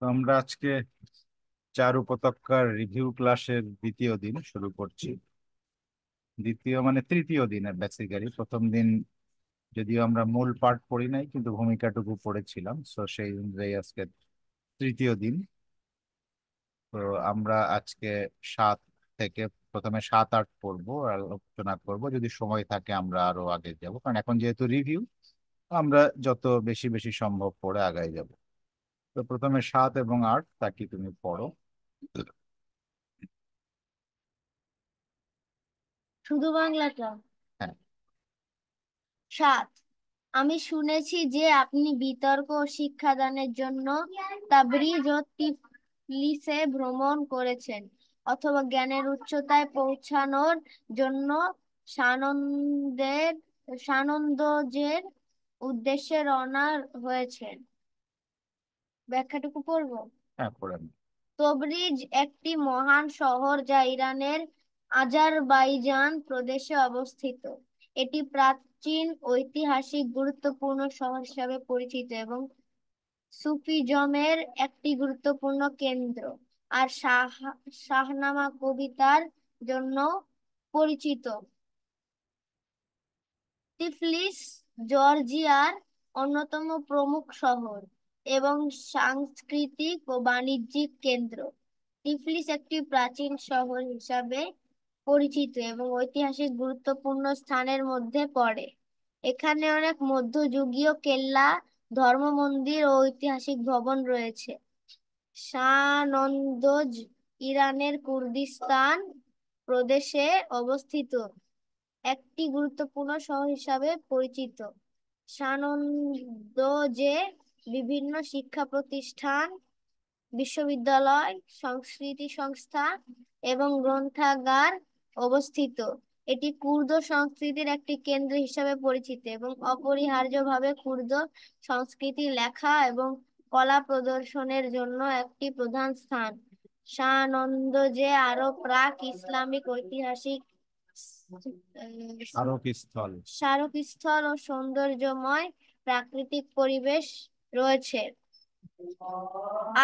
তো আমরা আজকে চার উপত্যকার রিভিউ ক্লাসের দ্বিতীয় দিন শুরু করছি। দ্বিতীয় মানে তৃতীয় দিনের বেসিক্যালি প্রথম দিন যদিও আমরা মূল পাঠ পড়ি নাই, কিন্তু ভূমিকাটুকু পড়েছিলাম, সো সেই অনুযায়ী আজকে তৃতীয় দিন। তো আমরা আজকে সাত থেকে প্রথমে সাত আট পড়বো আর আলোচনা করবো, যদি সময় থাকে আমরা আরো আগে যাব, কারণ এখন যেহেতু রিভিউ আমরা যত বেশি বেশি সম্ভব পড়ে আগায় যাব। তো প্রথমে সাত এবং আট, তা কি তুমি পড়ো? শুধু বাংলাটা। হ্যাঁ। 7। আমি শুনেছি যে আপনি বিতর্ক ও শিক্ষাদানের জন্য তাবরিজ ও তিফলিসে ভ্রমণ করেছেন, অথবা জ্ঞানের উচ্চতায় পৌঁছানোর জন্য সানন্দের সানন্দজের উদ্দেশ্যে রওনা হয়েছেন। ব্যাখ্যাটুকু পড়বো। হ্যাঁ, পড়েন। তবরিজ একটি মহান শহর যা ইরানের আজারবাইজান প্রদেশে অবস্থিত। এটি প্রাচীন ঐতিহাসিক গুরুত্বপূর্ণ শহর হিসাবে পরিচিত এবং সুফিজমের একটি গুরুত্বপূর্ণ কেন্দ্র, আর শাহনামা কবিতার জন্য পরিচিত। টিফলিস জর্জিয়ার অন্যতম প্রমুখ শহর এবং সাংস্কৃতিক ও বাণিজ্যিক কেন্দ্র। টিফলিস একটি প্রাচীন শহর হিসাবে পরিচিত এবং ঐতিহাসিক গুরুত্বপূর্ণ স্থানের মধ্যে পড়ে। এখানে অনেক মধ্যযুগীয় কেল্লা, ধর্ম মন্দির ও ঐতিহাসিক ভবন রয়েছে। সানন্দজ ইরানের কুর্দিস্তান প্রদেশে অবস্থিত একটি গুরুত্বপূর্ণ শহর হিসাবে পরিচিত। সানন্দে বিভিন্ন শিক্ষা প্রতিষ্ঠান, বিশ্ববিদ্যালয়, সংস্কৃতি সংস্থা এবং গ্রন্থাগার অবস্থিত। এটি কুর্দ সংস্কৃতির একটি কেন্দ্র হিসাবে পরিচিত এবং অপরিহার্যভাবে কুর্দ সংস্কৃতি, লেখা এবং কলা প্রদর্শনের জন্য একটি প্রধান স্থান। সানন্দে আরো প্রাক ইসলামিক ঐতিহাসিক আরোহীস্থল। স্মারকস্থল ও সৌন্দর্যময় প্রাকৃতিক পরিবেশ রয়েছে।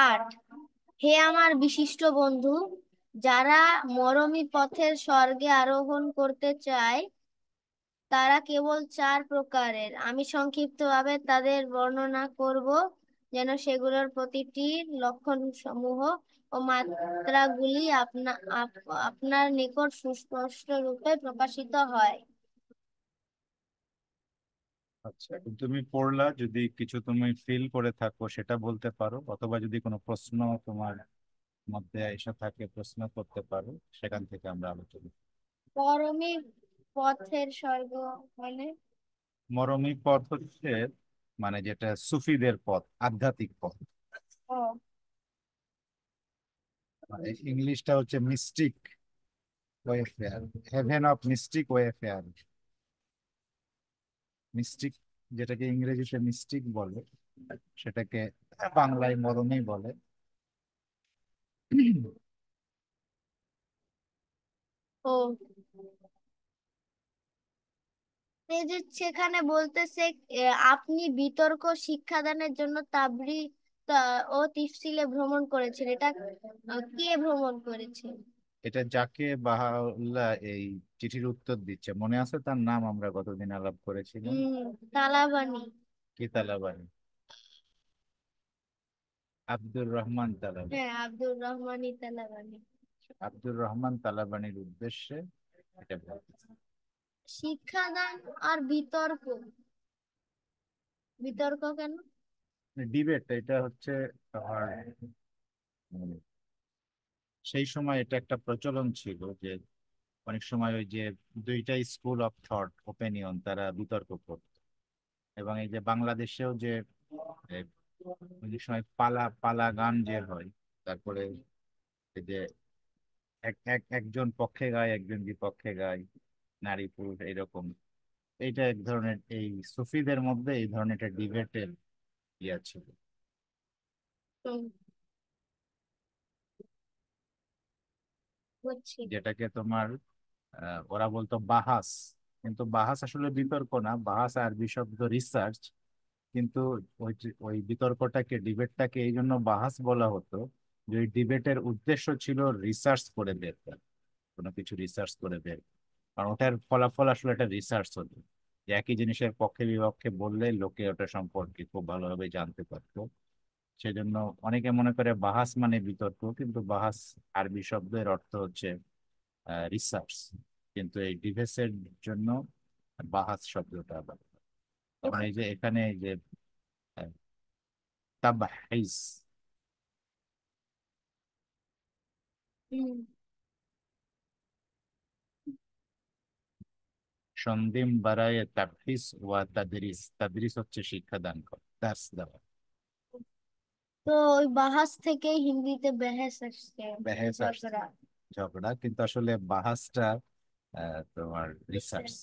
8। হে আমার বিশিষ্ট বন্ধু, যারা মরমী পথের স্বর্গে আরোহণ করতে চায় তারা কেবল 4 প্রকারের। আমি সংক্ষিপ্তভাবে তাদের বর্ণনা করব, যেন সেগুলোর প্রতিটির লক্ষণ সমূহ ও মাত্রাগুলি আপনার নিকট সুস্পষ্ট রূপে প্রকাশিত হয়। আচ্ছা, তুমি পড়লা, যদি কিছু তুমি ফিল করে থাকো সেটা বলতে পারো, অথবা যদি কোনো প্রশ্ন তোমার মধ্যে এসে থাকে প্রশ্ন করতে পারো, সেখান থেকে আমরা আলোচনা। মরমী পথের স্বর্গ মানে? মরমী পথ হচ্ছে মানে যেটা সুফিদের পথ, আধ্যাত্মিক পথ। ও। মানে ইংলিশটা হচ্ছে mystic wayfarer, heaven of mystic wayfarer. Mystic, যেটাকে ইংরেজিতে মিস্টিক বলে, সেটাকে বাংলায় মরমী বলে। ও, এই যে সেখানে বলতেছে আপনি বিতর্ক শিক্ষাদানের জন্য ও তিফসিলে ভ্রমণ করেছেন। এটা কে ভ্রমণ করেছে? এটা যাকে বাহাউল্লাহ এই চিঠির উত্তর দিচ্ছে, মনে আছে তার নাম? আমরা গতদিন আলাপ করেছিলাম। তালাবানি। কি তালাবানি? আব্দুর রহমান তালাবানি। হ্যাঁ, আব্দুর রহমানই তালাবানি। আব্দুর রহমান তালাবানির উদ্দেশ্যে এটা বলতেছে। শিক্ষাদান আর বিতর্ক। বিতর্ক কেন? ডিবেট, এটা হচ্ছে তোমার উম, সেই সময় এটা একটা প্রচলন ছিল যে অনেক সময় ওই যে দুইটা স্কুল অফ থট ওপিনিয়ন তারা বিতর্ক করত। এবং এই যে বাংলাদেশেও যে এ, অনেক সময় পালা পালা গান যে হয়, তারপরে এই যে একজন পক্ষে গায় একজন বিপক্ষে গায়, নারী পুরুষ এরকম। এইটা এক ধরনের, এই সুফিদের মধ্যে এই ধরনের একটা ডিবেটের ইয়া ছিল, হুম, বুঝছি। যেটাকে তোমার ওরা বলতো বাহাস। কিন্তু বাহাস আসলে বিতর্ক না, বাহাস আরবি শব্দ রিসার্চ। কিন্তু ওই বিতর্কটাকে, ডিবেটটাকে এই জন্য বাহাস বলা হতো যে ওই ডিবেটের উদ্দেশ্য ছিল রিসার্চ করে বের করা, কোনো কিছু রিসার্চ করে বের করা। কারণ ওটার ফলাফল আসলে একটা রিসার্চ হতো, যে একই জিনিসের পক্ষে বিপক্ষে বললে লোকে ওটা সম্পর্কে খুব ভালোভাবে জানতে পারতো। সেজন্য অনেকে মনে করে বাহাস মানে বিতর্ক, কিন্তু বাহাস আরবি শব্দের অর্থ হচ্ছে রিসার্চ। কিন্তু এই ডিবেসের জন্য বাহাস শব্দটা ব্যবহার হয়। যেমন এই যে এখানে এই যে তাবহিস, হুম। সন্ধিম বারায়ে তাবহিস ওয়া তাদরিস। তাদরিস হচ্ছে শিক্ষাদান করা, দার্স দেওয়া। তো ওই বাহাস থেকেই হিন্দিতে বেহেস আসছে, বেহেস আসছে, ঝগড়া। ঝগড়া, কিন্তু আসলে বাহাসটা তোমার রিসার্চ।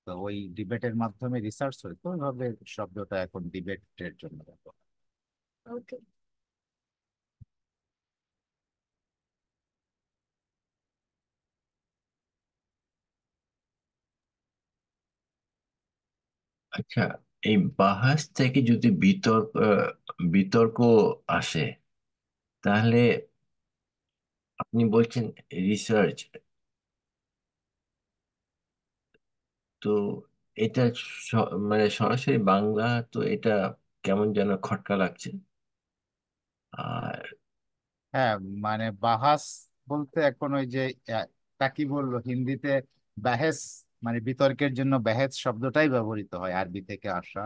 তো ওই ডিবেটের মাধ্যমে রিসার্চ হয়, তো ওইভাবে শব্দটা এখন ডিবেটের জন্য ব্যবহার। ওকে। আচ্ছা, এই বাহাস থেকে যদি বিতর্ক আসে, তাহলে আপনি বলছেন রিসার্চ, তো এটা মানে সরাসরি বাংলা, তো এটা কেমন যেন খটকা লাগছে। আর হ্যাঁ, মানে বাহাস বলতে এখন ওই যে তা কি বললো হিন্দিতে, বাহেস মানে বিতর্কের জন্য বেহেস শব্দটাই ব্যবহৃত হয়, আরবি থেকে আসা।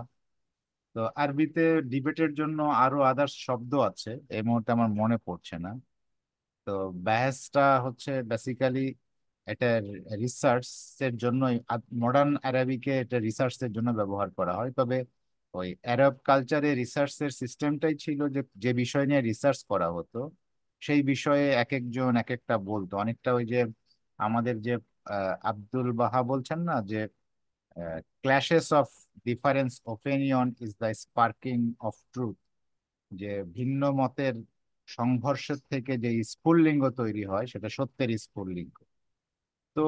তো আরবিতে ডিবেটের জন্য আরো আদার্স শব্দ আছে, এই মুহূর্তে আমার মনে পড়ছে না। তো ব্যাসটা হচ্ছে বেসিক্যালি এটা রিসার্চ এর জন্যই, মডার্ন আরবিকে এটা রিসার্চ এর জন্য ব্যবহার করা হয়। তবে ওই আরব কালচারে রিসার্চ এর সিস্টেমটাই ছিল যে যে বিষয় নিয়ে রিসার্চ করা হতো সেই বিষয়ে এক একজন এক একটা বলতো। অনেকটা ওই যে আমাদের যে আব্দুল বাহা বলছেন না যে clashes of difference opinion is the sparking of truth, যে ভিন্ন মতের সংঘর্ষের থেকে যে স্ফুল্লিঙ্গ তৈরি হয় সেটা সত্যের স্ফুল্লিঙ্গ। তো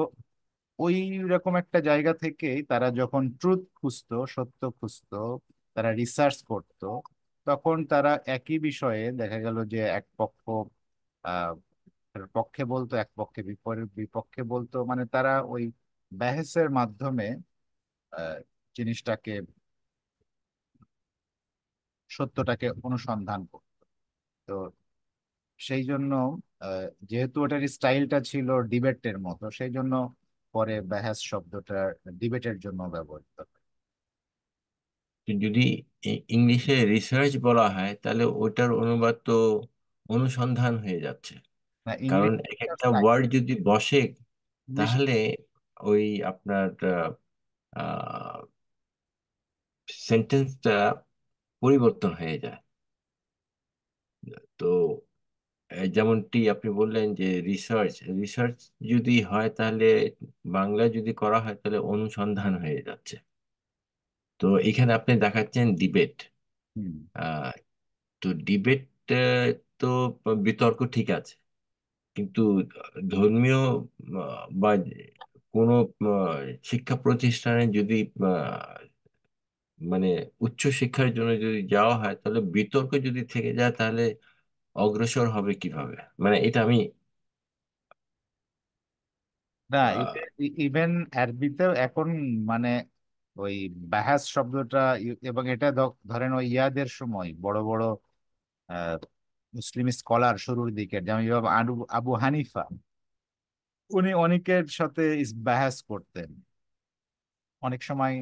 ওই রকম একটা জায়গা থেকেই তারা যখন ট্রুথ খুঁজতো, সত্য খুঁজতো, তারা রিসার্চ করত, তখন তারা একই বিষয়ে দেখা গেল যে এক পক্ষ আহ পক্ষে বলতো, এক পক্ষে বিপরীত বিপক্ষে বলতো, মানে তারা ওই বাহেসের মাধ্যমে আহ জিনিসটাকে, সত্যটাকে অনুসন্ধান করতো। তো সেই জন্য যেহেতু ওটার স্টাইলটা ছিল ডিবেটের মতো, সেই জন্য পরে বেহাস শব্দটা ডিবেটের জন্য ব্যবহৃত হয়। যদি ইংলিশে রিসার্চ বলা হয়, তাহলে ওটার অনুবাদ তো অনুসন্ধান হয়ে যাচ্ছে। না, কারণ ইংলিশ এক একটা ওয়ার্ড যদি বসে, ইংলিশ তাহলে ওই আপনার সেন্টেন্সটা পরিবর্তন হয়ে যায়। তো যেমনটি আপনি বললেন যে রিসার্চ রিসার্চ যদি হয়, তাহলে বাংলা যদি করা হয় তাহলে অনুসন্ধান হয়ে যাচ্ছে। তো এখানে আপনি দেখাচ্ছেন ডিবেট। হুম। আহ তো ডিবেট তো বিতর্ক ঠিক আছে, কিন্তু ধর্মীয় বা কোনো শিক্ষা প্রতিষ্ঠানে যদি মানে উচ্চ শিক্ষার জন্য যদি যাওয়া হয়, তাহলে বিতর্ক যদি থেকে যায়, তাহলে অগ্রসর হবে কিভাবে? মানে এটা আমি না, আহ, ইভেন আরবিতেও এখন মানে ওই বাহাস শব্দটা এবং এটা ধরেন ওই ইয়াদের সময় বড় বড় আহ, মুসলিম স্কলার শুরুর দিকে, যেমন ইমাম আবু হানিফা, উনি অনেকের সাথে বাহাস করতেন। অনেক সময়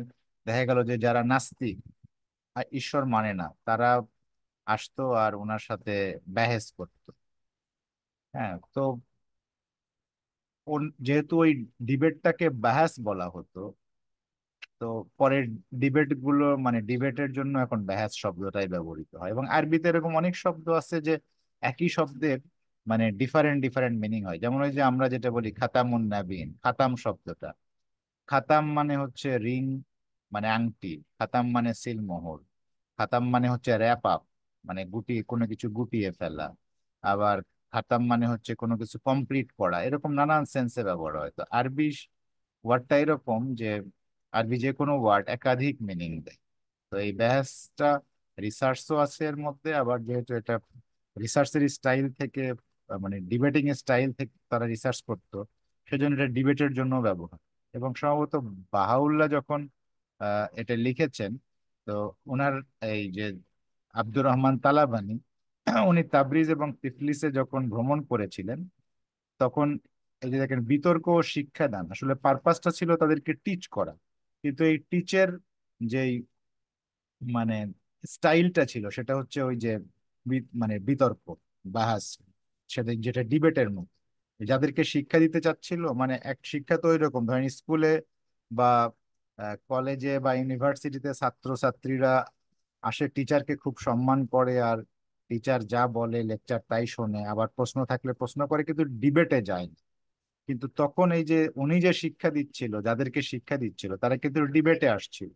দেখা গেল যে যারা নাস্তিক আর ঈশ্বর মানে না, তারা আসতো আর ওনার সাথে বাহেস করতো। হ্যাঁ, তো যেহেতু ওই ডিবেটটাকে বাহাস বলা হতো, তো পরের ডিবেট গুলো মানে ডিবেটের জন্য এখন বাহাস শব্দটাই ব্যবহৃত হয়। এবং আরবিতে এরকম অনেক শব্দ আছে যে একই শব্দের মানে ডিফারেন্ট ডিফারেন্ট মিনিং হয়। যেমন ওই যে আমরা যেটা বলি খাতামুন নাবিন, খাতাম শব্দটা, খাতাম মানে হচ্ছে রিং, মানে আংটি। খাতাম মানে সিলমোহর। খাতাম মানে হচ্ছে র্যাপ আপ, মানে কোনো কিছু গুটিয়ে ফেলা। আবার খাতাম মানে হচ্ছে কোনো কিছু কমপ্লিট করা। এরকম নানান সেন্সে ব্যবহার হয়। তো আরবি ওয়ার্ডটা এরকম যে আরবি যে কোনো ওয়ার্ড একাধিক মিনিং দেয়। তো এই ব্যাসটা রিসার্চও আছে এর মধ্যে, আবার যেহেতু এটা রিসার্চের স্টাইল থেকে মানে ডিবেটিং স্টাইল থেকে তারা রিসার্চ করতো, সেজন্য এটা ডিবেটের জন্য ব্যবহার। এবং সম্ভবত বাহাউল্লাহ যখন এটা লিখেছেন, তো ওনার এই যে আব্দুর রহমান তালাবানি, উনি তাবরিজ এবং তিফলিসে যখন ভ্রমণ করেছিলেন, তখন এই যে দেখেন বিতর্ক ও শিক্ষাদান, আসলে পারপাসটা ছিল তাদেরকে টিচ করা, কিন্তু এই টিচের যেই মানে স্টাইলটা ছিল সেটা হচ্ছে ওই যে মানে বিতর্ক, বাহাস, সেটা যেটা ডিবেটের মতো। যাদেরকে শিক্ষা দিতে চাচ্ছিল, মানে এক শিক্ষা তো ওইরকম ধরেন স্কুলে বা কলেজে বা ইউনিভার্সিটিতে ছাত্রছাত্রীরা আসে, টিচারকে খুব সম্মান করে, আর টিচার যা বলে লেকচার তাই শোনে, আবার প্রশ্ন থাকলে প্রশ্ন করে, কিন্তু ডিবেটে যায় না। কিন্তু তখন এই যে উনি যে শিক্ষা দিচ্ছিল, যাদেরকে শিক্ষা দিচ্ছিল, তারা কিন্তু ডিবেটে আসছিল,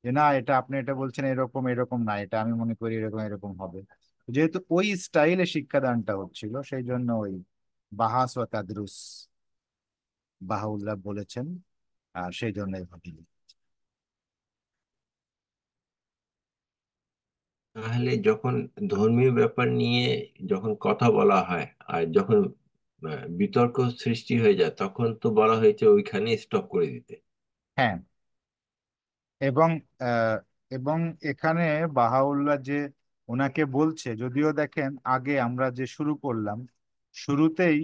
যে না এটা আপনি এটা বলছেন এরকম এরকম না, এটা আমি মনে করি এরকম এরকম হবে। যেহেতু ওই স্টাইলে শিক্ষাদানটা হচ্ছিল, সেই জন্য ওই বাহাস ও তাদরুস বাহাউল্লাহ বলেছেন, আর সেই জন্য এভাবে। তাহলে যখন ধর্মীয় ব্যাপার নিয়ে যখন কথা বলা হয় আর যখন বিতর্ক সৃষ্টি হয়ে যায়, তখন তো বলা হয়েছে ওইখানে স্টপ করে দিতে। হ্যাঁ, এবং আহ, এবং এখানে বাহাউল্লাহ যে ওনাকে বলছে, যদিও দেখেন আগে আমরা যে শুরু করলাম, শুরুতেই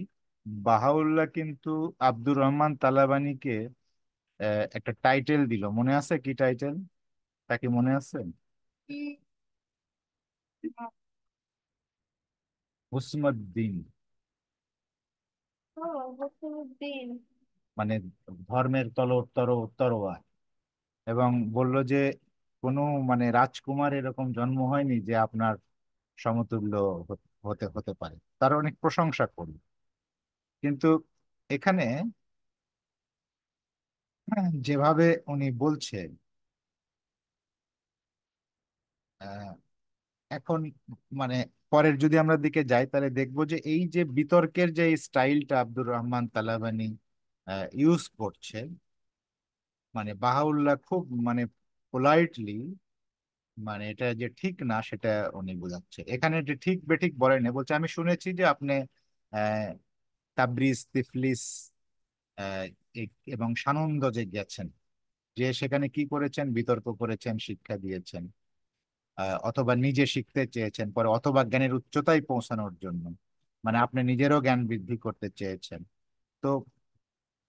বাহাউল্লাহ কিন্তু আব্দুর রহমান তালাবানিকে একটা টাইটেল দিল, মনে আছে কি টাইটেল? তা কি মনে আছে? হুসমুদ্দিন, ও, হসিমুদ্দিন। মানে ধর্মের তরোয়ার। এবং বলল যে কোনো মানে রাজকুমার এরকম জন্ম হয়নি যে আপনার সমতুল্য হতে হতে পারে, তার অনেক প্রশংসা করল। কিন্তু এখানে যেভাবে উনি বলছেন, আহ, এখন মানে পরের যদি আমরা দিকে যাই, তাহলে দেখবো যে এই যে বিতর্কের যে স্টাইলটা আব্দুর রহমান তালাবানি ইউজ করছে, মানে বাহাউল্লাহ খুব মানে পোলাইটলি, মানে এটা যে ঠিক না সেটা উনি বোঝাচ্ছে। এখানে যে ঠিক বেঠিক বলেন না, বলছে আমি শুনেছি যে আপনি আহ তাবরিজ, তিফলিস আহ, এবং সানন্দ যে গেছেন, যে সেখানে কি করেছেন, বিতর্ক করেছেন, শিক্ষা দিয়েছেন, অথবা নিজে শিখতে চেয়েছেন পরে, অথবা জ্ঞানের উচ্চতায় পৌঁছানোর জন্য, মানে আপনি নিজেরও জ্ঞান বৃদ্ধি করতে চেয়েছেন। তো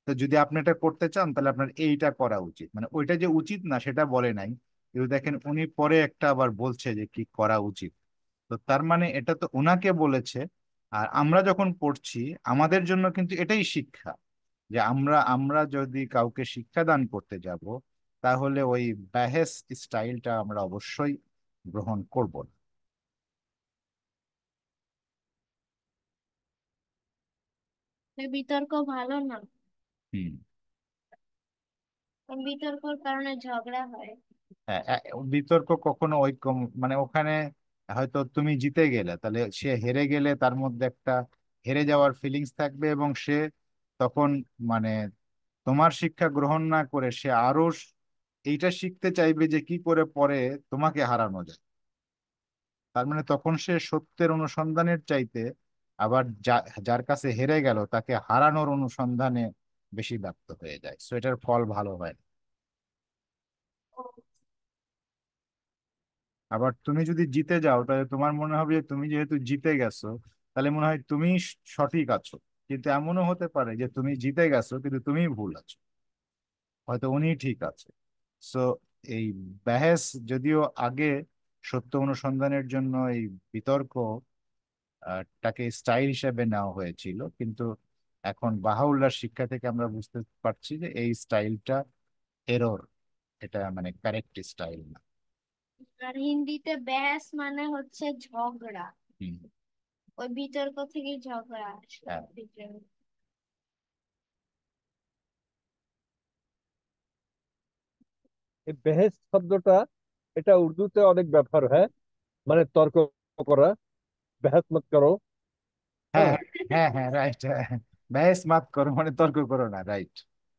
তো যদি আপনি এটা করতে চান, তাহলে আপনার এইটা করা উচিত, মানে ওইটা যে উচিত না সেটা বলে নাই, কিন্তু দেখেন উনি পরে একটা আবার বলছে যে কি করা উচিত। তো তার মানে এটা তো ওনাকে বলেছে, আর আমরা যখন পড়ছি আমাদের জন্য কিন্তু এটাই শিক্ষা, যে আমরা আমরা যদি কাউকে শিক্ষা দান করতে যাব, তাহলে ওই ব্যাহেস স্টাইলটা আমরা অবশ্যই গ্রহণ করব না। এই বিতর্ক ভালো না। হুম। বিতর্কর কারণে ঝগড়া হয়। হ্যাঁ, বিতর্ক কখনো ঐক্য, মানে ওখানে হয়তো তুমি জিতে গেলে, তাহলে সে হেরে গেলে তার মধ্যে একটা হেরে যাওয়ার ফিলিংস থাকবে, এবং সে তখন মানে তোমার শিক্ষা গ্রহণ না করে সে আরো এইটা শিখতে চাইবে যে কি করে পরে তোমাকে হারানো যায়। তার মানে তখন সে সত্যের অনুসন্ধানের চাইতে আবার যার কাছে হেরে গেল তাকে হারানোর অনুসন্ধানে বেশি ব্যস্ত হয়ে যায়, সো এটার ফল ভালো হয় না। আবার তুমি যদি জিতে যাও, তাহলে তোমার মনে হবে যে তুমি যেহেতু জিতে গেছো, তাহলে মনে হয় তুমি সঠিক আছো। কিন্তু এমনও হতে পারে যে তুমি জিতে গেছো কিন্তু তুমি ভুল আছো, হয়তো উনি ঠিক আছে। সো এই বাহেস যদিও আগে সত্য অনুসন্ধানের জন্য এই বিতর্ক টাকে স্টাইল হিসেবে নেওয়া হয়েছিল, কিন্তু এখন বাহাউল্লাহর শিক্ষা থেকে আমরা বুঝতে পারছি যে এই স্টাইলটা এরর, এটা মানে কারেক্ট স্টাইল না। আর হিন্দিতে ব্যাস মানে হচ্ছে ঝগড়া। হুম। ওই বিতর্ক থেকে ঝগড়া আসে। হ্যাঁ। এই বেহেস শব্দটা, এটা উর্দুতে অনেক ব্যবহার হয়, মানে তর্ক করা। বেহেস মত করো। হ্যাঁ, হ্যাঁ, হ্যাঁ, হ্যাঁ, রাইট। ব্যাস মাত করো মানে তর্ক করো না, রাইট।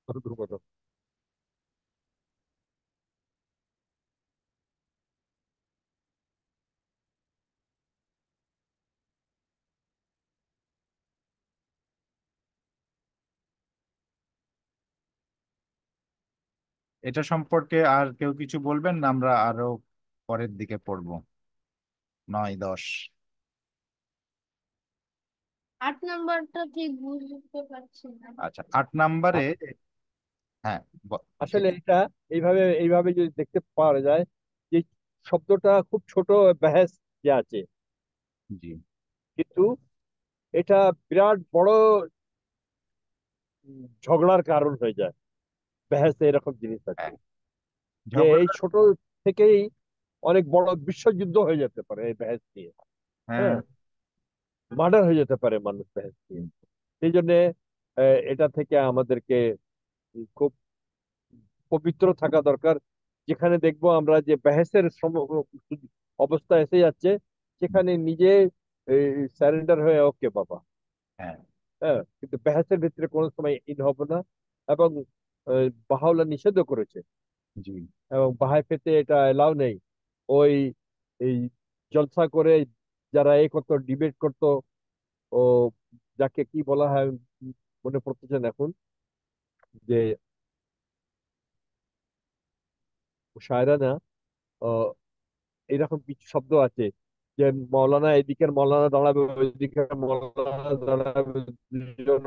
তর্ক করো। এটা সম্পর্কে আর কেউ কিছু বলবেন না? আমরা আরো পরের দিকে পড়বো, 9, 10। 8 নম্বরটা ঠিক বুঝতে পারছি না। আচ্ছা, 8 নম্বরে, আ- হ্যাঁ, জি, আসলে এটা এইভাবে যদি দেখতে পাওয়া যায় যে শব্দটা খুব ছোট, বেহেস যে আছে, জি, কিন্তু এটা বিরাট বড় ঝগড়ার কারণ হয়ে যায়। বেহেস এরকম জিনিস আছে হ্যাঁ, যে এই ঝগড়া, ছোট থেকেই অনেক বড় বিশ্বযুদ্ধ হয়ে যেতে পারে এই বেহেস নিয়ে। হ্যাঁ, হ্যাঁ, মার্ডার হয়ে যেতে পারে মানুষ বেহেস নিয়ে। সেই জন্য এটা থেকে আমাদেরকে খুব পবিত্র থাকা দরকার। যেখানে দেখবো আমরা যে বেহেসের অবস্থা এসে যাচ্ছে, সেখানে নিজে স্যারেন্ডার হয়ে ওকে বাবা, হ্যাঁ, হ্যাঁ, কিন্তু বেহেসের ভিতরে কোনো সময় ইন হবে না। এবং বাহাউল্লাহ নিষেধও করেছে, জি, এবং বাহাই পেতে এটা এলাও নেই। ওই এই জলসা করে যারা করতো, ডিবেট করতো, ও যাকে কি বলা হয় মনে পড়তেছেন এখন, যে শায়রা না, এরকম কিছু শব্দ আছে যে মৌলানা এদিকের মৌলানা দাঁড়াবে, ওইদিকের মৌলানা দাঁড়াবে, দুজন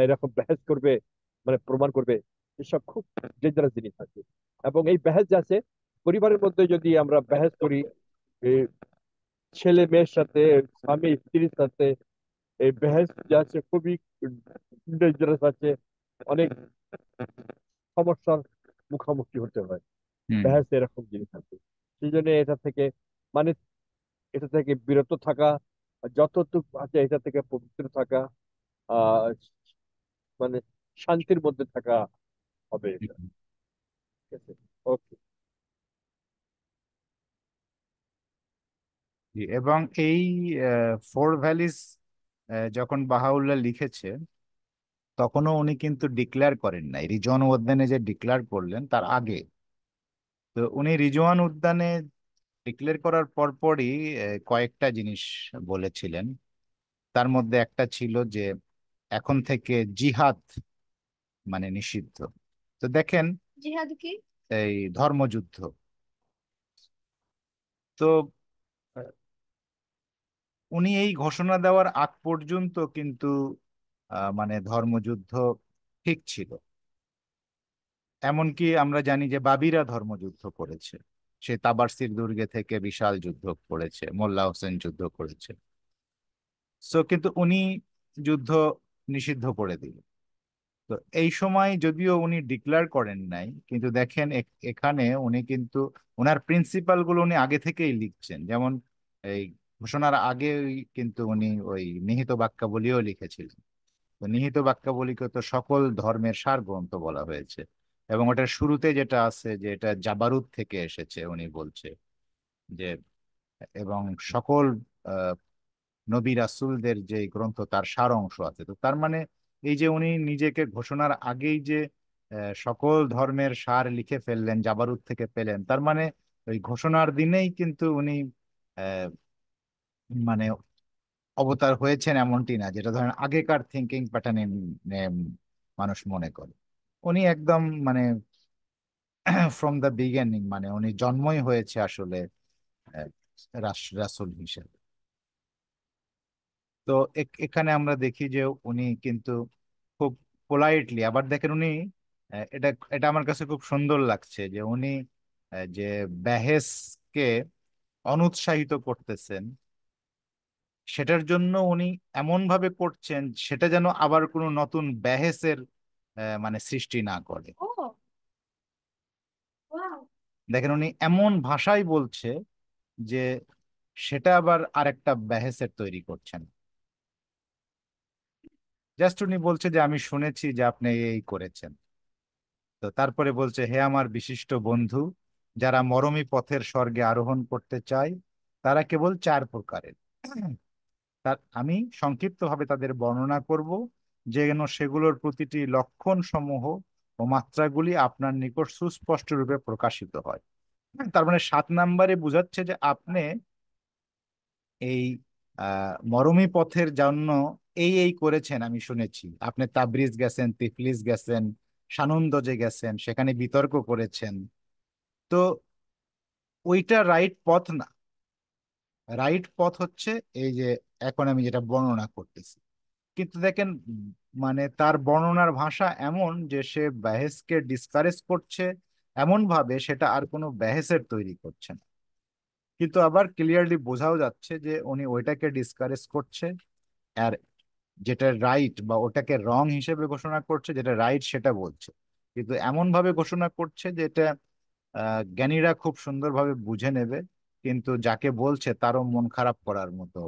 এরকম বহস করবে, মানে প্রমাণ করবে। এসব খুব ডেঞ্জারাস জিনিস আছে। এবং এই বহস যে আছে, পরিবারের মধ্যে যদি আমরা বহস করি, এ, ছেলে মেয়ের সাথে, স্বামী স্ত্রীর সাথে, এই বহস যে আছে খুবই ডেঞ্জারাস আছে। অনেক সমস্যার মুখোমুখি হতে হয়। হুম, বহস এরকম জিনিস আছে। সেই জন্য মানে এটা থেকে বিরত থাকা, যতটুকু আছে এটা থেকে পবিত্র থাকা, আহ মানে শান্তির মধ্যে থাকা হবে এটা। হুম। ঠিক আছে, ওকে। জি, এবং এই ফোর ভ্যালিস যখন বাহাউল্লাহ লিখেছে, তখনও উনি কিন্তু ডিক্লেয়ার করেন নাই। রিজওয়ান উদ্যানে যে ডিক্লেয়ার করলেন তার আগে, তো উনি রিজওয়ান উদ্যানে ডিক্লেয়ার করার পরপরই কয়েকটা জিনিস বলেছিলেন। তার মধ্যে একটা ছিল যে এখন থেকে জিহাদ মানে নিষিদ্ধ। তো দেখেন, জিহাদ কি? এই ধর্মযুদ্ধ, তো আহ, উনি এই ঘোষণা দেওয়ার আগ পর্যন্ত কিন্তু মানে ধর্মযুদ্ধ ঠিক ছিল। এমনকি আমরা জানি যে বাবিরা ধর্মযুদ্ধ করেছে, সে তাবারসির দুর্গে থেকে বিশাল যুদ্ধ করেছে, মোল্লা হোসেন যুদ্ধ করেছে। সো কিন্তু উনি যুদ্ধ নিষিদ্ধ করে দিল। তো এই সময় যদিও উনি ডিক্লেয়ার করেন নাই, কিন্তু দেখেন এখানে উনি কিন্তু ওনার প্রিন্সিপাল গুলো উনি আগে থেকেই লিখছেন। যেমন এই ঘোষণার আগে কিন্তু উনি ওই নিহিত বাক্যাবলীও লিখেছিলেন। তো নিহিত বাক্যাবলীকে তো সকল ধর্মের সার গ্রন্থ বলা হয়েছে, এবং ওটার শুরুতে যেটা আছে যে এটা জাবারুত থেকে এসেছে উনি বলছে যে, এবং সকল আহ, নবী রাসূলদের যে গ্রন্থ তার সার অংশ আছে। তো তার মানে এই যে উনি নিজেকে ঘোষণার আগেই যে সকল ধর্মের সার লিখে ফেললেন, জাবারুত থেকে পেলেন, তার মানে ওই ঘোষণার দিনেই কিন্তু উনি আহ, মানে অবতার হয়েছেন এমনটি না, যেটা ধরেন আগেকার থিঙ্কিং প্যাটার্নে মানুষ মনে করে। উনি একদম মানে ফ্রম দ্য বিগিনিং, মানে উনি জন্মই হয়েছে আসলে আহ, রাসূল হিসেবে। তো এখানে আমরা দেখি যে উনি কিন্তু খুব পোলাইটলি, আবার দেখেন উনি এটা এটা আমার কাছে খুব সুন্দর লাগছে যে উনি যে বেহেসকে অনুৎসাহিত করতেছেন, সেটার জন্য উনি এমন ভাবে করছেন সেটা যেন আবার কোনো নতুন বেহেসের মানে সৃষ্টি না করে। ও, ওয়াও। দেখেন উনি এমন ভাষায় বলছে যে সেটা আবার আরেকটা বেহেসের তৈরি করছেন। জাস্ট উনি বলছে যে আমি শুনেছি যে আপনি এই করেছেন। তো তারপরে বলছে, হে আমার বিশিষ্ট বন্ধু, যারা মরমী পথের স্বর্গে আরোহণ করতে চায় তারা কেবল 4 প্রকারের। তার আমি সংক্ষিপ্তভাবে তাদের বর্ণনা করব, যেন সেগুলোর প্রতিটি লক্ষণ সমূহ ও মাত্রাগুলি আপনার নিকট সুস্পষ্ট রূপে প্রকাশিত হয়। তার মানে 7 নম্বরে বুঝাচ্ছে যে আপনি এই মরমী পথের জন্য এই করেছেন, আমি শুনেছি। আপনি তাবরিজ গেছেন, তিফলিস গেছেন, সানন্দে গেছেন, সেখানে বিতর্ক করেছেন। তো ওইটা রাইট পথ না। রাইট পথ হচ্ছে এই যে এখন আমি যেটা বর্ণনা করতেছি। কিন্তু দেখেন, মানে তার বর্ণনার ভাষা এমন যে সে বাহেসকে ডিসকারেজ করছে এমন ভাবে, সেটা আর কোনো বাহেসের তৈরি করছে না। কিন্তু আবার ক্লিয়ারলি বোঝাও যাচ্ছে যে উনি ওইটাকে ডিসকারেজ করছে, আর যেটা রাইট বা ওটাকে রং হিসেবে ঘোষণা করছে, যেটা রাইট সেটা বলছে। কিন্তু এমন ভাবে ঘোষণা করছে যেটা জ্ঞানীরা খুব সুন্দরভাবে বুঝে নেবে, কিন্তু যাকে বলছে তারও মন খারাপ করার মতো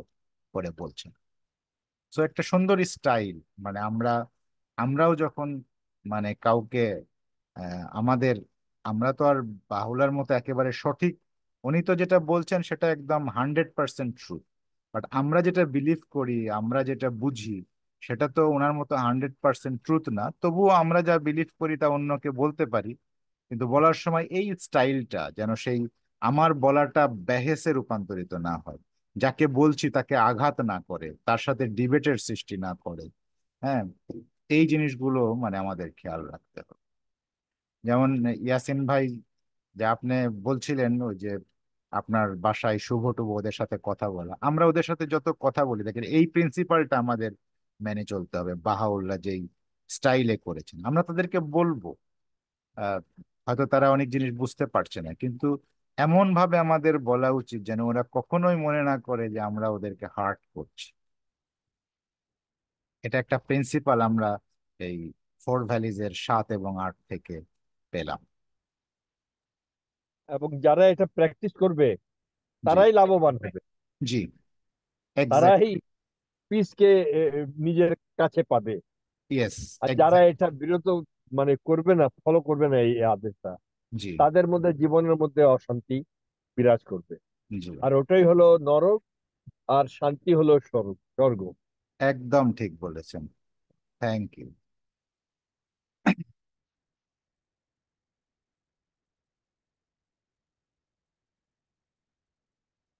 করে বলছে। সো একটা সুন্দর স্টাইল। মানে আমরাও যখন মানে কাউকে আমাদের, আমরা তো আর বাহুলার মতো একেবারে সঠিক, উনি তো যেটা বলছেন সেটা একদম 100% ট্রু, বাট আমরা যেটা বিলিভ করি, আমরা যেটা বুঝি, সেটা তো ওনার মতো 100% ট্রুথ না। তবুও আমরা যা বিলিভ করি তা অন্যকে বলতে পারি। কিন্তু বলার সময় এই স্টাইলটা যেন সেই আমার বলাটা ব্যাহেসে রূপান্তরিত না হয়, যাকে বলছি তাকে আঘাত না করে, তার সাথে ডিবেটের সৃষ্টি না করে। হ্যাঁ, এই জিনিসগুলো মানে আমাদের খেয়াল রাখতে হবে। যেমন ইয়াসিন ভাই, যে আপনি বলছিলেন ওই যে আপনার বাসায় শুভ টুভ ওদের সাথে কথা বলা, আমরা ওদের সাথে যত কথা বলি দেখেন এই প্রিন্সিপালটা আমাদের মেনে চলতে হবে। বাহাউল্লাহ যেই স্টাইলে করেছেন আমরা তাদেরকে বলবো, আহ, হয়তো তারা অনেক জিনিস বুঝতে পারছে না, কিন্তু এমন ভাবে আমাদের বলা উচিত যেন ওরা কখনোই মনে না করে যে আমরা ওদেরকে হার্ট করছি। এটা একটা প্রিন্সিপাল আমরা এই 4 ভ্যালিজের 7 এবং 8 থেকে পেলাম। এবং যারা এটা প্র্যাকটিস করবে জি, তারাই লাভবান হবে, জি, এক্স্যাক্ট, তারাই পিসকে নিজের কাছে পাবে। ইয়েস, আর যারা এক্স্যাক্ট, এটা বিরত মানে করবে না, ফলো করবে না এই আদেশটা, জি, তাদের মধ্যে জীবনের মধ্যে অশান্তি বিরাজ করবে। জি, আর ওটাই হলো নরক, আর শান্তি হলো স্বর্গ স্বর্গ। একদম ঠিক বলেছেন। Thank you.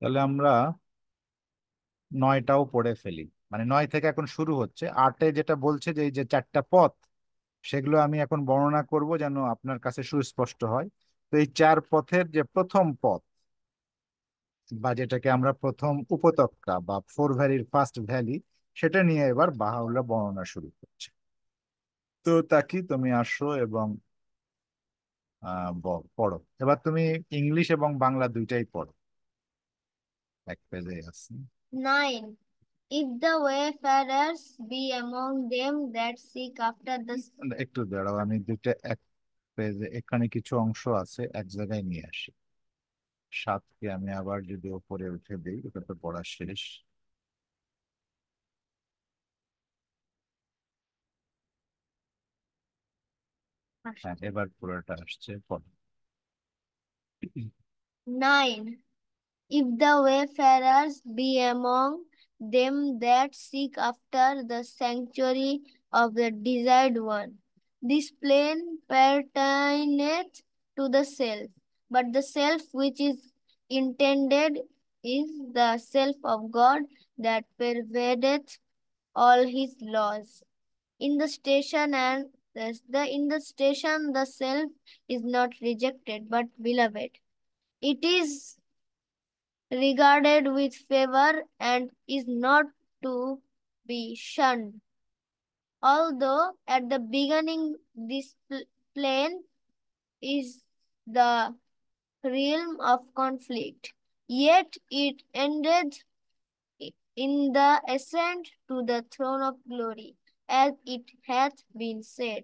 তাহলে আমরা 9টাও পড়ে ফেলি। মানে 9 থেকে এখন শুরু হচ্ছে, 8-এ যেটা বলছে যে এই যে 4টা পথ, সেগুলো আমি এখন বর্ণনা করব যেন আপনার কাছে সুস্পষ্ট হয়। তো এই 4 পথের যে প্রথম পথ, বা যেটাকে আমরা প্রথম উপত্যকা বা 4 ভ্যালির ফার্স্ট ভ্যালি, সেটা নিয়ে এবার বাহাউল্লাহ বর্ণনা শুরু করছে। তো তাকি তুমি আসো এবং পড়ো। এবার তুমি ইংলিশ এবং বাংলা দুইটাই পড়ো, এক পেজে আছে। 9. If the wayfarers be among them that seek after the একটু দাঁড়াও, আমি দুইটা এক পেজে, এখানে কিছু অংশ আছে এক জায়গায় নিয়ে আসি। 7কে আমি আবার যদি উপরে উঠে দিই, এটা তো পড়া শেষ। হ্যাঁ, এবার পুরোটা আসছে, পড়ো। 9. If the wayfarers be among them that seek after the sanctuary of the desired one, this plain pertaineth to the self, but the self which is intended is the self of God that pervadeth all his laws. In the station and in the station the self is not rejected but beloved. It is regarded with favor and is not to be shunned. Although at the beginning this plane is the realm of conflict, yet it ended in the ascent to the throne of glory, as it hath been said,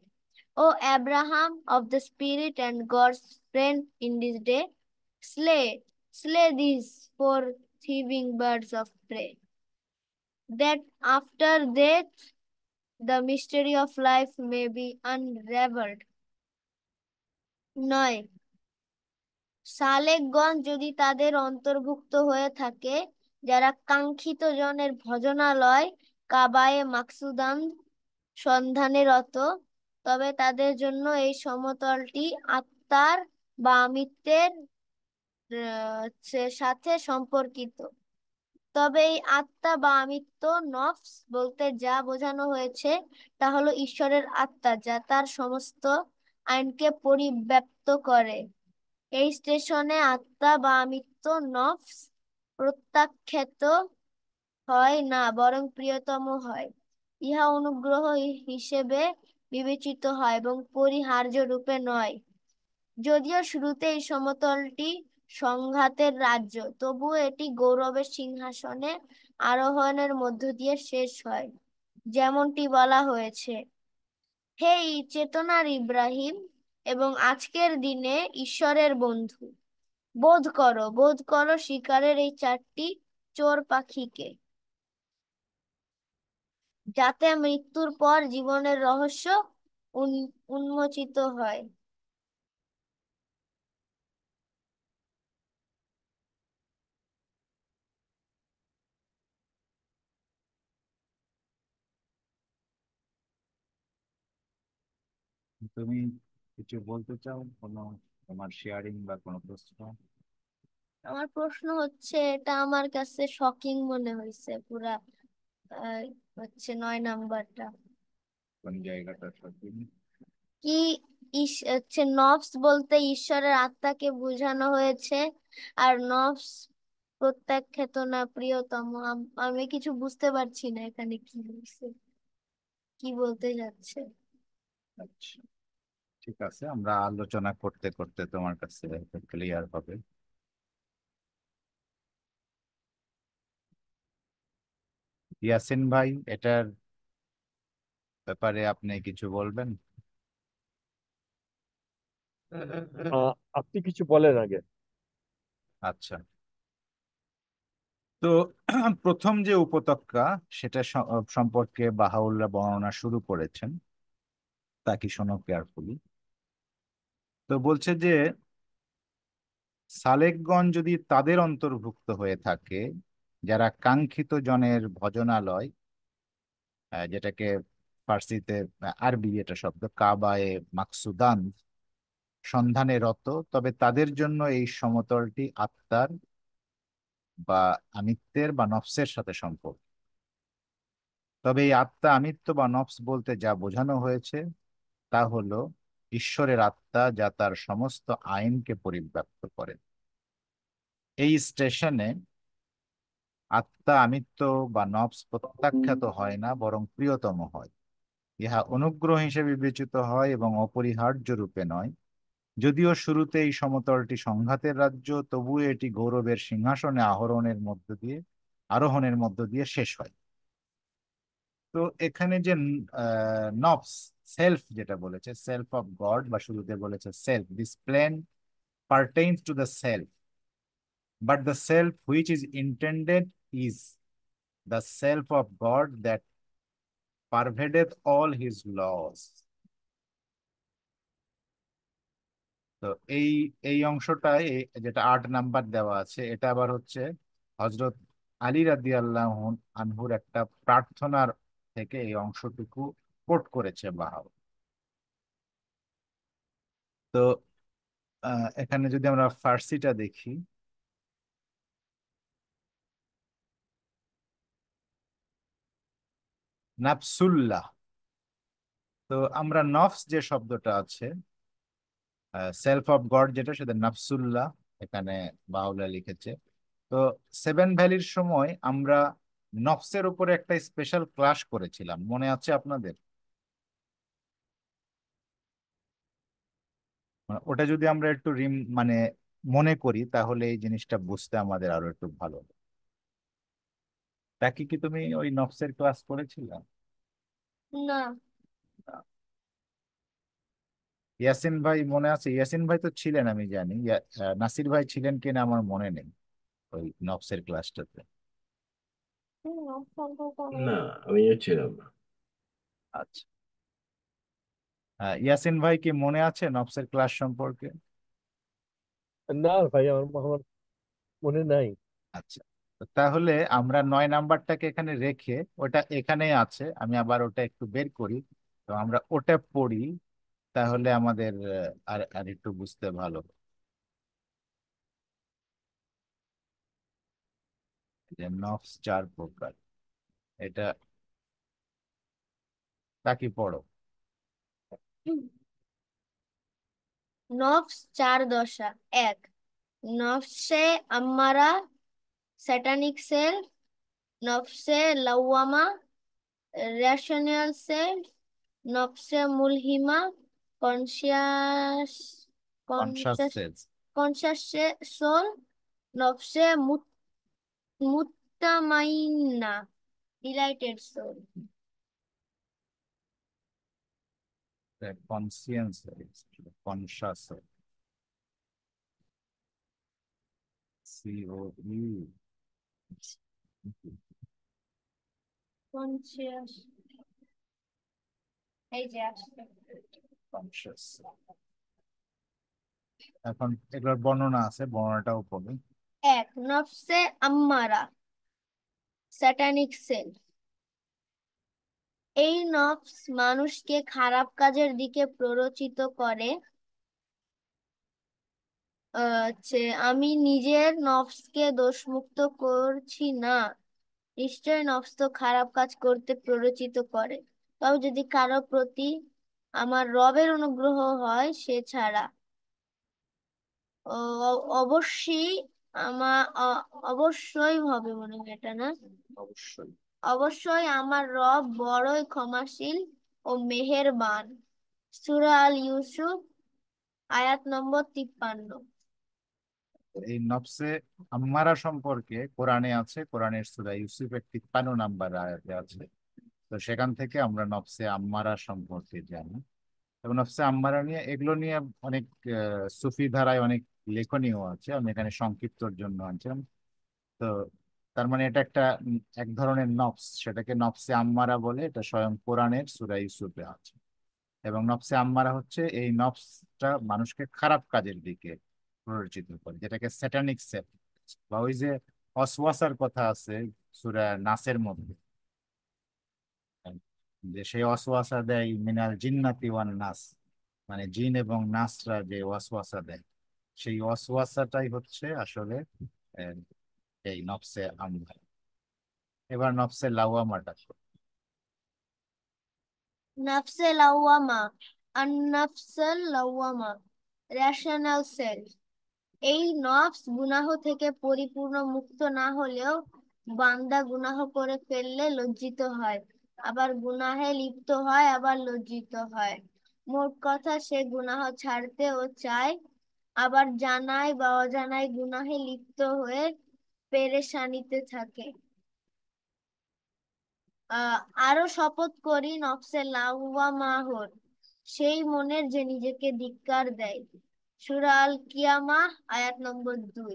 O Abraham of the Spirit and God's friend in this day, slay these 4 thieving birds of prey, that after death the mystery of life may be unraveled. 9. সালেকগণ যদি তাদের অন্তর্ভুক্ত হয়ে থাকে, যারা কাঙ্ক্ষিত জনের ভজনালয় কাবায়ে মাকসুদান সন্ধানে রত, তবে তাদের জন্য এই সমতলটি আত্মার বা আমিত্বের সাথে সম্পর্কিত। তবে এই আত্মা বা আমিত্ব, নফস বলতে যা বোঝানো হয়েছে তা হলো ঈশ্বরের আত্মা, যা তার সমস্ত আইনকে পরিব্যাপ্ত করে। এই স্টেশনে আত্মা বা আমিত্ব, নফস প্রত্যাখ্যাত হয় না, বরং প্রিয়তম হয়। ইহা অনুগ্রহ হিসেবে বিবেচিত হয় এবং পরিহার্য রূপে নয়। যদিও শুরুতে এই সমতলটি সংঘাতের রাজ্য, তবুও এটি গৌরবের সিংহাসনে আরোহণের মধ্য দিয়ে শেষ হয়। যেমনটি বলা হয়েছে, হে চেতনার ইব্রাহিম এবং আজকের দিনে ঈশ্বরের বন্ধু, বোধ করো শিকারের এই চারটি চোর পাখিকে, যাতে মৃত্যুর পর জীবনের রহস্য উন্মোচিত হয়। তুমি কিছু বলতে চাও, কোনো তোমার শেয়ারিং বা কোনো প্রশ্ন? আমার প্রশ্ন হচ্ছে, এটা আমার কাছে শকিং মনে হয়েছে পুরা, আহ, হচ্ছে 9 নাম্বারটা। কোন জায়গাটা সঠিক? কি হচ্ছে নফস বলতে ঈশ্বরের আত্মাকে বোঝানো হয়েছে, আর নফস প্রত্যাখ্যাত না প্রিয়তম। আমি কিছু বুঝতে পারছি না এখানে কি হয়েছে, কি বলতে যাচ্ছে। আচ্ছা, ঠিক আছে, আমরা আলোচনা করতে করতে তোমার কাছে ক্লিয়ার হবে। ইয়াসিন ভাই, এটার ব্যাপারে আপনি কিছু বলবেন? আপনি কিছু বলেন আগে। আচ্ছা, তো প্রথম যে উপত্যকা, সেটা সম্পর্কে বাহাউল্লাহ বর্ণনা শুরু করেছেন। তা কি শোনো কেয়ারফুলি। তো বলছে যে সালেকগণ যদি তাদের অন্তর্ভুক্ত হয়ে থাকে, যারা কাঙ্ক্ষিত জনের ভজনালয়, যেটাকে ফার্সিতে আরবি এটা শব্দ কাবায়ে মাকসুদান, সন্ধানে রত, তবে তাদের জন্য এই সমতলটি আত্মার বা আমিত্বের বা নফসের সাথে সম্পর্ক। তবে এই আত্মা, আমিত্ব বা নফস বলতে যা বোঝানো হয়েছে তা হলো ঈশ্বরের আত্মা, যা তার সমস্ত আইনকে পরিব্যাপ্ত করে। এই স্টেশনে আত্মা, আমিত্ব বা নফস প্রত্যাখ্যাত হয় না, বরং প্রিয়তম হয়। ইহা অনুগ্রহ হিসেবে বিবেচিত হয় এবং অপরিহার্য রূপে নয়। যদিও শুরুতে এই সমতলটি সংঘাতের রাজ্য, তবুও এটি গৌরবের সিংহাসনে আরোহণের মধ্য দিয়ে শেষ হয়। তো এখানে যে নফস, সেলফ যেটা বলেছে, সেলফ অফ গড, বা শুরুতে বলেছে self, this plane pertains to the self, but the self which is intended is the self of God that pervadeth all his laws. তো এই এই অংশটায় যেটা 8 নাম্বার দেওয়া আছে, এটা আবার হচ্ছে হজরত আলী রাদিয়াল্লাহু আনহুর একটা প্রার্থনার থেকে এই অংশটুকু কোট করেছে বাহাও। তো এখানে যদি আমরা ফার্সিটা দেখি, নাফসুল্লাহ। তো আমরা নফস যে শব্দটা আছে, সেলফ অফ গড যেটা, সেটা নাফসুল্লাহ এখানে বাউলা লিখেছে। তো 7 ভ্যালির সময় আমরা নফসের উপরে একটা স্পেশাল ক্লাস করেছিলাম, মনে আছে আপনাদের? মানে ওটা যদি আমরা একটু মানে মনে করি, তাহলে এই জিনিসটা বুঝতে আমাদের আরো একটু ভালো হবে। তা কি তুমি ওই নফসের ক্লাস করেছিলে? না। ইয়াসিন ভাই মনে আছে? ইয়াসিন ভাই তো ছিলেন আমি জানি, নাসির ভাই ছিলেন কিনা আমার মনে নেই ওই নফসের ক্লাসটাতে। না, আমিও ছিলাম না। আচ্ছা, ইয়াসিন ভাই কি মনে আছে নফসের ক্লাস সম্পর্কে? না ভাই, আমার আমার মনে নাই। আচ্ছা, তো তাহলে আমরা 9 নাম্বারটাকে এখানে রেখে, ওটা এখানেই আছে, আমি আবার ওটা একটু বের করি, তো আমরা ওটা পড়ি, তাহলে আমাদের আর আর একটু বুঝতে ভালো। যে নফস চার প্রকার, এটা তাকে পড়ো। নফস চার দশা। এক, নফসে আম্মারা, স্যাটানিক সেল। নফসে লাওয়ামা, রেশনাল সেল। নফসে মুলহিমা, conscious conscious conscious sense. Conscious soul. নফসে মুত্তামাইন্না, delighted soul. Conscience, conscious, COE, conscious, এই যে আসছে। কনসাস। এখন এগুলোর বর্ণনা আছে, বর্ণনাটাও পড়ি। এক, নফসে আম্মারা, স্যাটানিক সেল। এই নফস মানুষকে খারাপ কাজের দিকে প্ররোচিত করে। হচ্ছে, আমি নিজের নফসকে দোষমুক্ত করছি না, নিশ্চয় নফস তো খারাপ কাজ করতে প্ররোচিত করে, তবে যদি কারো প্রতি আমার রবের অনুগ্রহ হয় সে ছাড়া। অবশ্যই অবশ্যই হবে মনে হয় এটা, না? অবশ্যই। অবশ্যই আমার রব বড়ই ক্ষমাশীল ও মেহেরবান। সূরা আল ইউসুফ, আয়াত নম্বর 53। এই নফসে আম্মারা সম্পর্কে কোরআনে আছে, কোরআনের সূরা ইউসুফের 53 নাম্বার আয়াতে আছে। তো সেখান থেকে আমরা নফসে আম্মারা সম্পর্কে জানি। এবং নফসে আম্মারা নিয়ে, এগুলো নিয়ে অনেক সুফি ধারায় অনেক লেখনীয় আছে, আমি এখানে সংক্ষিপ্তর জন্য আনছিলাম। তো তার মানে এটা একটা এক ধরনের নফস, সেটাকে নফসে আম্মারা বলে, এটা স্বয়ং কোরআনের সূরা ইউসুফে আছে। এবং নফসে আম্মারা হচ্ছে এই নফসটা মানুষকে খারাপ কাজের দিকে প্ররোচিত করে, যেটাকে স্যাটানিক সেল বা ওই যে অসওয়াসার কথা আছে সূরা নাসের মধ্যে, যে সেই অসওয়াসা দেয় মিনাল জিন্নাতি ওয়ান নাস, মানে জিন এবং নাসরা যে ওয়াসওয়াসা দেয়, সেই ওয়াসওয়াসাটাই হচ্ছে আসলে আহ, এই নফসে আম্মারা। এবার নফসে লাওয়ামাটা। নফসে লাওয়ামা, আন-নাফসুল লাওয়ামা, রেশনাল সেল। এই নফস গুনাহ থেকে পরিপূর্ণ মুক্ত না হলেও বান্দা গুনাহ করে ফেললে লজ্জিত হয়, আবার গুনাহে লিপ্ত হয়, আবার লজ্জিত হয়। মোট কথা, সে গুনাহ ছাড়তে ও চায়, আবার জানায় বা অজানায় গুনাহে লিপ্ত হয়ে পেরেশানিতে থাকে। আরো শপথ করি নফসে লাওয়ামাহর, সেই মনের যে নিজেকে ধিক্কার দেয়। সূরা আল কিয়ামাহ, আয়াত নম্বর 2।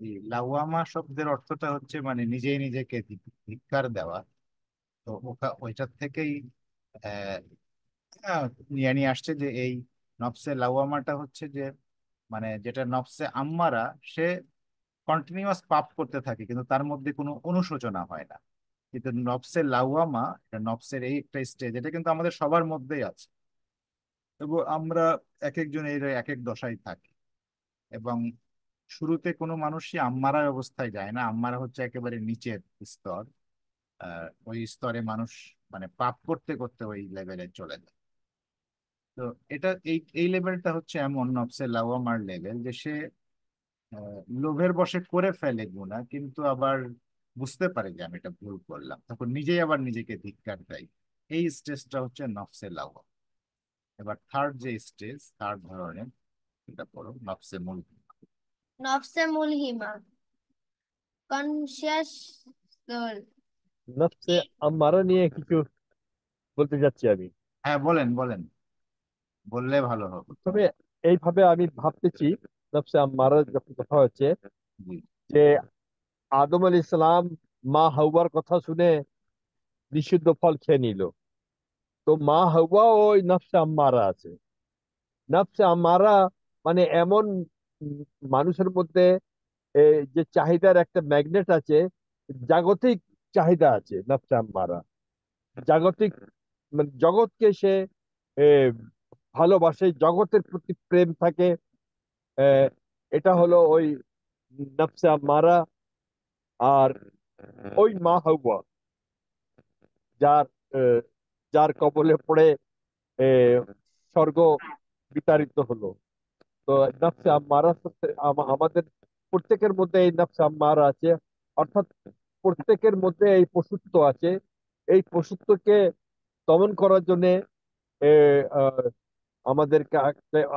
এই লাওয়ামা শব্দের অর্থটা হচ্ছে মানে নিজেই নিজেকে ধিক্কার দেওয়া। তো ওইটার থেকেই আহ, নিয়ে নিয়ে আসছে যে এই নফসে লাওয়ামাটা হচ্ছে যে মানে যেটা নফসে আম্মারা, সে কন্টিনিউয়াস পাপ করতে থাকে কিন্তু তার মধ্যে কোনো অনুশোচনা হয় না। কিন্তু নফসে লাওয়ামা, এটা নফসের এই একটা স্টেজ, এটা কিন্তু আমাদের সবার মধ্যেই আছে, এবং আমরা এক একজন এর এক এক দশায় থাকি। এবং শুরুতে কোনো মানুষই আম্মারা অবস্থায় যায় না, আম্মারা হচ্ছে একেবারে নিচের স্তর। ওই স্তরে মানুষ মানে পাপ করতে করতে ওই লেভেলে চলে যায়। তো এটা এই এই লেভেলটা হচ্ছে এমন নফসে লাওয়ামার লেভেল যে সে লোভের বশে করে ফেলে গুনাহ, কিন্তু আবার বুঝতে পারে যে আমি এটা ভুল করলাম, তখন নিজেই আবার নিজেকে ধিক্কার দেয়। এই স্টেজটা হচ্ছে নফসে লাওয়ামা। এবার থার্ড যে স্টেজ, থার্ড ধরনের, এটা পড়ো নফসে মূল। নফসে মুলহিমা, কনসিয়াস সোল। নফসে আম্মারা নিয়ে কিছু বলতে যাচ্ছি আমি। হ্যাঁ বলেন বলেন, বললে ভালো হবে। তবে এইভাবে আমি ভাবতেছি, নফসে আম্মারা যখন কথা হচ্ছে জি। যে আদম আলী ইসলাম মা হাওয়ার কথা শুনে নিষিদ্ধ ফল খেয়ে নিল, তো মা হাওয়া ওই নফসে আম্মারা আছে। নফসে আম্মারা মানে এমন উম, মানুষের মধ্যে যে চাহিদার একটা ম্যাগনেট আছে, জাগতিক চাহিদা আছে নফসে আম্মারা। জাগতিক মানে জগৎকে সে এ, ভালোবাসে, জগতের প্রতি প্রেম থাকে। এটা হলো ওই নফসে আম্মারা, আর ওই মা হাওয়া যার আহ, যার কবলে পড়ে আহ, স্বর্গ বিতাড়িত হলো। তো নফসে আম্মারা আমাদের প্রত্যেকের মধ্যে এই নফসে আম্মারা আছে, অর্থাৎ প্রত্যেকের মধ্যে এই পশুত্ব আছে। এই পশুত্বকে দমন করার জন্য আমাদেরকে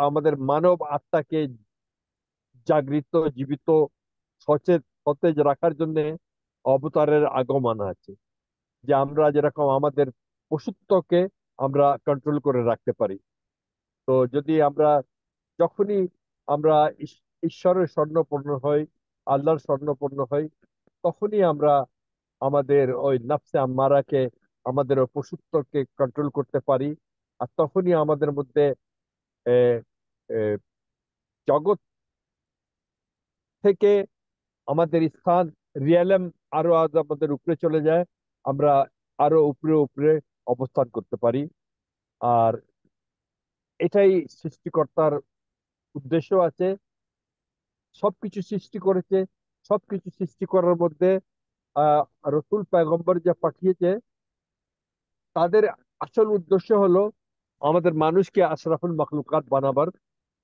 আমাদের মানব আত্মাকে জাগৃত, জীবিত, সতেজ রাখার জন্য অবতারের আগমন আছে, যে আমরা যেরকম আমাদের পশুত্বকে আমরা কন্ট্রোল করে রাখতে পারি। তো যদি আমরা যখনই আমরা ঈশ্বরের স্বর্ণপূর্ণ হই, আল্লাহর স্বর্ণপূর্ণ হই, তখনই আমরা আমাদের ওই নফসে আম্মারাকে, আমাদের ওই পশুত্বকে কন্ট্রোল করতে পারি। আর তখনই আমাদের মধ্যে আহ, আহ, জগৎ থেকে আমাদের স্থান, রিয়েলম আরো আজ আমাদের উপরে চলে যায়। আমরা আরো উপরে উপরে অবস্থান করতে পারি। আর এটাই সৃষ্টিকর্তার উদ্দেশ্য আছে। সবকিছু সৃষ্টি করেছে, সবকিছু সৃষ্টি করার মধ্যে আহ রসুল পয়গম্বর যা পাঠিয়েছে, তাদের আসল উদ্দেশ্য হলো আমাদের মানুষকে আশরাফুল মাখলুকাত বানাবার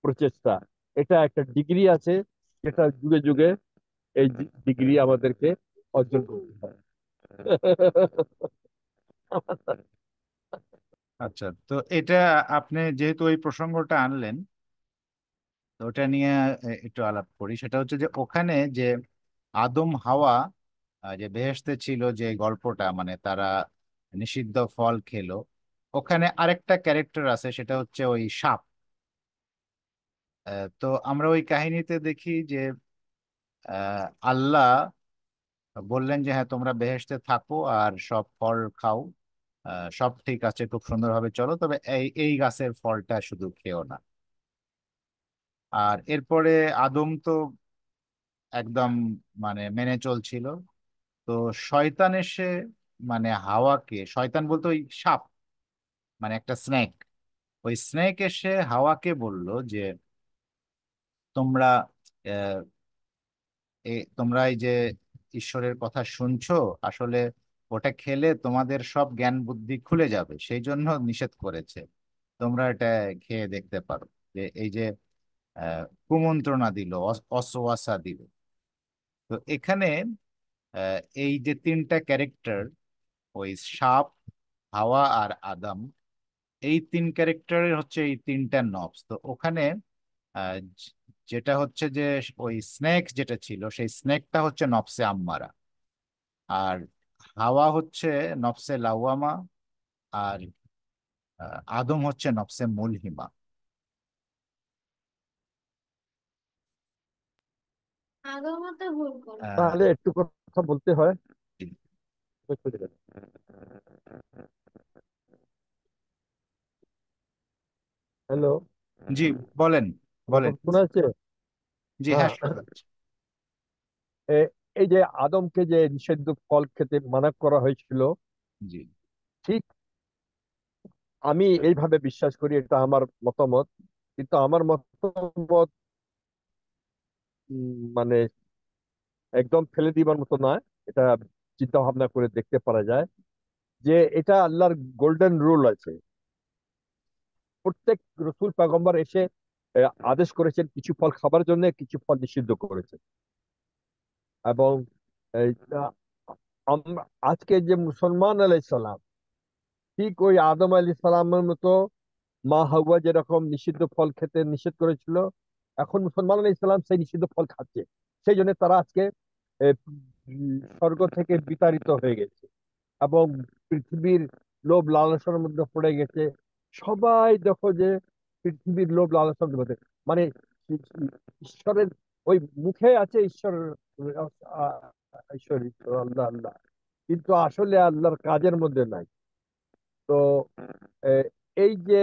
প্রচেষ্টা। এটা একটা ডিগ্রি আছে, যেটা যুগে যুগে এই ডিগ্রি আমাদেরকে অর্জন করতে হয়। আচ্ছা, তো এটা আপনি যেহেতু ওই প্রসঙ্গটা আনলেন, তো ওটা নিয়ে একটু আলাপ করি। সেটা হচ্ছে যে ওখানে যে আদম হাওয়া যে বেহেশতে ছিল, যে গল্পটা মানে তারা নিষিদ্ধ ফল খেলো, ওখানে আরেকটা ক্যারেক্টার আছে, সেটা হচ্ছে ওই সাপ। তো আমরা ওই কাহিনীতে দেখি যে আল্লাহ বললেন যে হ্যাঁ তোমরা বেহেশতে থাকো আর সব ফল খাও, সব ঠিক আছে, খুব সুন্দরভাবে চলো, তবে এই এই গাছের ফলটা শুধু খেও না। আর এরপরে আদম তো একদম মানে মেনে চলছিল। তো শয়তান এসে মানে হাওয়াকে, শয়তান বলতে ওই সাপ, মানে একটা স্নেক, ওই স্নেক এসে হাওয়াকে বলল যে তোমরা আহ, তোমরা এই যে ঈশ্বরের কথা শুনছো, আসলে ওটা খেলে তোমাদের সব জ্ঞান বুদ্ধি খুলে যাবে, সেই জন্য নিষেধ করেছে, তোমরা এটা খেয়ে দেখতে পারো। যে এই যে কুমন্ত্রণা দিল, অসওয়াসা দিল। তো এখানে এই যে তিনটা ক্যারেক্টার, ওই সাপ, হাওয়া আর আদম, এই তিন ক্যারেক্টারের হচ্ছে এই তিনটা নবস। তো ওখানে আহ, যে- যেটা হচ্ছে যে ওই স্নেক যেটা ছিল, সেই স্নেকটা হচ্ছে নফসে আম্মারা, আর হাওয়া হচ্ছে নফসে লাওয়ামা, আর আদম হচ্ছে নফসে মুলহিমা। আগের মতো ভুল করবে। আহ, তাহলে একটু কথা বলতে হয়। হ্যালো, জি, বলেন আমার বলেন। কথা শোনা যাচ্ছে? জি হ্যাঁ, হ্যাঁ। শোনা যাচ্ছে। এই যে আদমকে যে নিষিদ্ধ ফল খেতে মানা করা হয়েছিল, জি। ঠিক আমি এইভাবে বিশ্বাস করি, এটা আমার মতামত। কিন্তু আমার মতামত মানে একদম ফেলে দিবার মতো নয়। এটা চিন্তা ভাবনা করে দেখতে পারা যায় যে এটা আল্লাহর গোল্ডেন রুল আছে। প্রত্যেক রসুল পয়গম্বর এসে আদেশ করেছেন কিছু ফল খাবার জন্য, কিছু ফল নিষিদ্ধ করেছেন। এবং এই, আহ, আজকে যে মুসলমান আলাইসালাম, ঠিক ওই আদম আলী সালামের মতো মা হাওয়া যেরকম নিষিদ্ধ ফল খেতে নিষেধ করেছিল, এখন মুসলমান আলী ইসলাম সেই নিষিদ্ধ ফল খাচ্ছে। সেই জন্য তারা আজকে স্বর্গ থেকে বিতাড়িত হয়ে গেছে এবং পৃথিবীর লোভ লালসার মধ্যে পড়ে গেছে। সবাই দেখো যে পৃথিবীর লোভ লালসার মধ্যে, মানে ঈশ্বরের ওই মুখে আছে ঈশ্বর, আহ, ঈশ্বর ঈশ্বর আল্লাহ আল্লাহ, কিন্তু আসলে আল্লাহর কাজের মধ্যে নাই। তো আহ, এই যে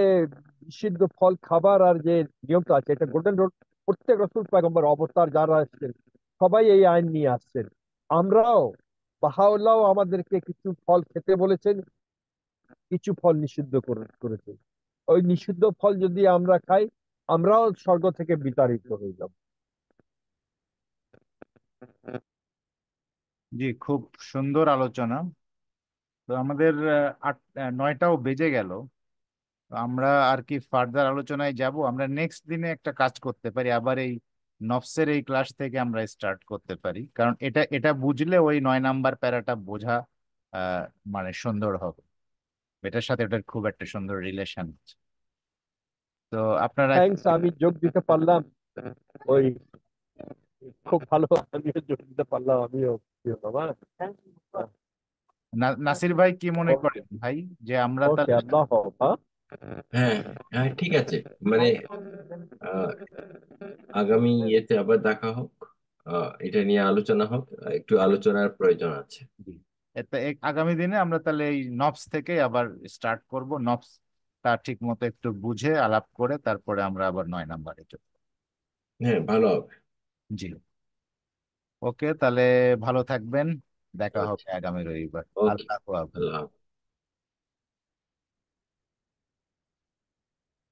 নিষিদ্ধ ফল খাবার আর যে নিয়মটা আছে, এটা গোল্ডেন রোড। প্রত্যেক রসুল পয়গম্বর অবতার যারা আসছেন, সবাই এই আইন নিয়ে আসছেন। আমরাও, বাহাউল্লাহ আমাদেরকে কিছু ফল খেতে বলেছেন, কিছু ফল নিষিদ্ধ করেছেন। ওই নিষিদ্ধ ফল যদি আমরা খাই, আমরাও স্বর্গ থেকে বিতাড়িত হয়ে যাব। জি, খুব সুন্দর আলোচনা। তো আমাদের 9টাও বেজে গেল। তো আমরা আর কি ফার্দার আলোচনায় যাব। আমরা নেক্সট দিনে একটা কাজ করতে পারি, আবার এই নফসের এই ক্লাস থেকে আমরা স্টার্ট করতে পারি, কারণ এটা এটা বুঝলে ওই 9 নাম্বার প্যারাটা বোঝা আহ, মানে সুন্দর হবে। এটার সাথে এটার খুব একটা সুন্দর রিলেশন আছে। তো আপনারা থ্যাঙ্কস, আমি যোগ দিতে পারলাম। ওই খুব ভালো, আমিও যোগ দিতে পারলাম, আমিও প্রিয় বাবা। নাসির ভাই কি মনে ওকে, করেন ভাই, যে আমরা ওকে, তাহলে আল্লাহ হাফেজ। হ্যাঁ, হ্যাঁ, হ্যাঁ, ঠিক আছে। মানে আহ, আগামী ইয়েতে আবার দেখা হোক, এটা নিয়ে আলোচনা হোক। একটু আলোচনার প্রয়োজন আছে। জি, আগামী দিনে আমরা তাহলে এই নবস থেকে আবার স্টার্ট করব। নবস তা ঠিক মতো একটু বুঝে আলাপ করে তারপরে আমরা আবার 9 নাম্বারে চলব। হ্যাঁ, ভালো হবে। জি, ওকে, তাহলে ভালো থাকবেন। দেখা আচ্ছা, হবে আগামী রবিবার। ওকে। আল্লাহ হাফেজ। আল্লাহ হাফেজ।